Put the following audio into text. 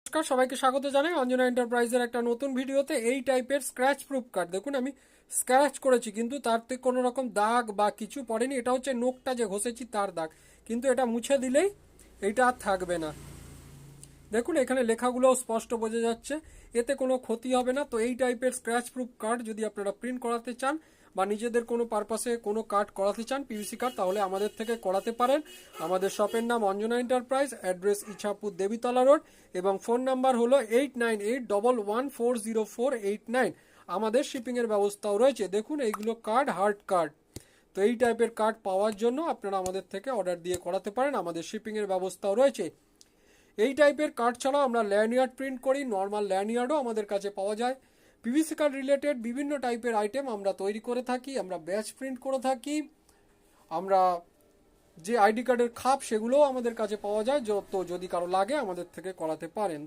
নমস্কার, সবাইকে স্বাগত জানাই অঞ্জনা এন্টারপ্রাইজের একটা নতুন ভিডিওতে। এই টাইপের স্ক্র্যাচ প্রুফ কার্ড দেখুন, আমি স্ক্র্যাচ করেছি কিন্তু তাতে কোনো রকম দাগ বা কিছু পড়েনি। এটা হচ্ছে নোকটা যে ঘষেছি তার দাগ, কিন্তু এটা মুছে দিলেই এইটা আর থাকবে না। দেখুন এখানে লেখাগুলোও স্পষ্ট বোঝা যাচ্ছে, এতে কোনো ক্ষতি হবে না। তো এই টাইপের স্ক্র্যাচ প্রুফ কার্ড যদি আপনারা প্রিন্ট করাতে চান বা নিজেদের কোনো পারপাসে কোনো কার্ড করাতে চান, পিভিসি কার্ড, তাহলে আমাদের থেকে করাতে পারেন। আমাদের শপের নাম Anjana enterprise, address Ichhapur Debitala road, এবং ফোন নাম্বার হলো 8981114048 আমাদের শিপিংয়ের ব্যবস্থাও রয়েছে। দেখুন এইগুলো কার্ড, হার্ড কার্ড। তো এই টাইপের কার্ড পাওয়ার জন্য আপনারা আমাদের থেকে অর্ডার দিয়ে করাতে পারেন, আমাদের শিপিংয়ের ব্যবস্থাও রয়েছে। এই টাইপের কার্ড ছাড়াও আমরা ল্যান্ডয়ার্ড প্রিন্ট করি, নর্মাল ল্যান্ডয়ার্ডও আমাদের কাছে পাওয়া যায়। পিভিসি কার্ড রিলেটেড বিভিন্ন টাইপের আইটেম আমরা তৈরি করে থাকি, আমরা ব্যাচ প্রিন্ট করে থাকি, আমরা যে আইডি কার্ডের খাপ সেগুলোও আমাদের কাছে পাওয়া যায়। তো যদি কারো লাগে আমাদের থেকে করাতে পারেন।